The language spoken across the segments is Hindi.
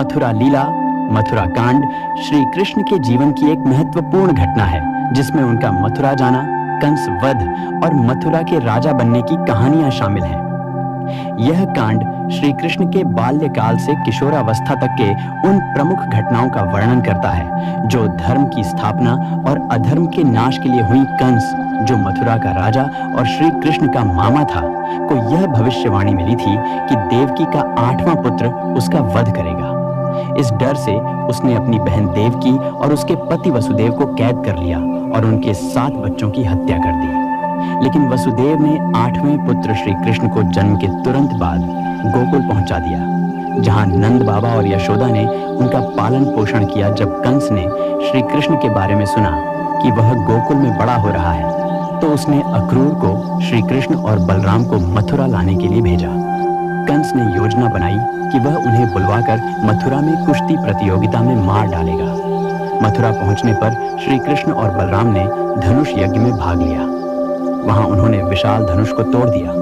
मथुरा लीला, मथुरा कांड श्री कृष्ण के जीवन की एक महत्वपूर्ण घटना है, जिसमें उनका मथुरा जाना, कंस वध और मथुरा के राजा बनने की कहानियां शामिल हैं। यह कांड श्री कृष्ण के बाल्यकाल से किशोरावस्था तक के उन प्रमुख घटनाओं का वर्णन करता है जो धर्म की स्थापना और अधर्म के नाश के लिए हुई। कंस, जो मथुरा का राजा और श्री कृष्ण का मामा था, को यह भविष्यवाणी मिली थी कि देवकी का 8वां पुत्र उसका वध करेगा। इस डर से उसने अपनी बहन देवकी और उसके पति वसुदेव को कैद कर लिया और उनके 7 बच्चों की हत्या कर दी। लेकिन वसुदेव ने 8वें पुत्र श्री कृष्ण को जन्म के तुरंत बाद गोकुल पहुंचा दिया, जहां नंद बाबा और यशोदा ने उनका पालन पोषण किया। जब कंस ने श्री कृष्ण के बारे में सुना कि वह गोकुल में बड़ा हो रहा है, तो उसने अक्रूर को श्री कृष्ण और बलराम को मथुरा लाने के लिए भेजा। कंस ने योजना बनाई कि वह उन्हें बुलवाकर मथुरा में कुश्ती प्रतियोगिता में मार डालेगा। मथुरा पहुंचने पर श्री कृष्ण और बलराम ने धनुष यज्ञ में भाग लिया। वहां उन्होंने विशाल धनुष को तोड़ दिया,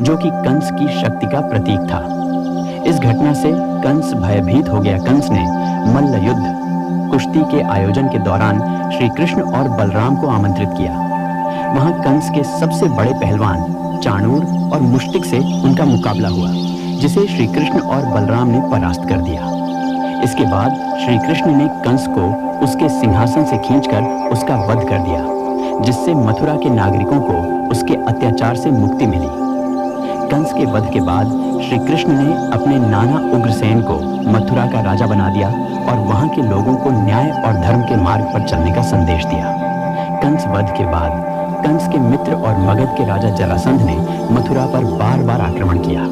जो कि कंस की शक्ति का प्रतीक था। इस घटना से कंस भयभीत हो गया। कंस ने मल्ल युद्ध, कुश्ती के आयोजन के दौरान श्री कृष्ण और बलराम को आमंत्रित किया। वहां कंस के सबसे बड़े पहलवान चाणूर और मुष्टिक से उनका मुकाबला हुआ, जिसे श्री कृष्ण और बलराम ने परास्त कर दिया। इसके बाद श्री कृष्ण ने कंस को उसके सिंहासन से खींचकर उसका वध कर दिया, जिससे मथुरा के नागरिकों को उसके अत्याचार से मुक्ति मिली। कंस के वध के बाद श्री कृष्ण ने अपने नाना उग्रसेन को मथुरा का राजा बना दिया और वहां के लोगों को न्याय और धर्म के मार्ग पर चलने का संदेश दिया। कंस वध के बाद कंस के मित्र और मगध के राजा जरासंध ने मथुरा पर बार बार आक्रमण किया।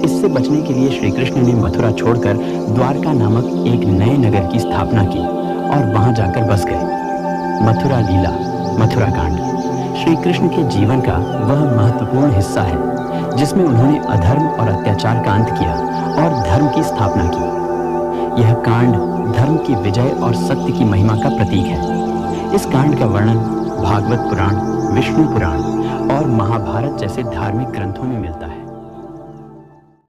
इससे बचने के लिए श्री कृष्ण ने मथुरा छोड़कर द्वारका नामक एक नए नगर की स्थापना की और वहां जाकर बस गए। मथुरा लीला, मथुरा कांड श्री कृष्ण के जीवन का वह महत्वपूर्ण हिस्सा है जिसमें उन्होंने अधर्म और अत्याचार का अंत किया और धर्म की स्थापना की। यह कांड धर्म की विजय और सत्य की महिमा का प्रतीक है। इस कांड का वर्णन भागवत पुराण, विष्णु पुराण और महाभारत जैसे धार्मिक ग्रंथों में मिलता है।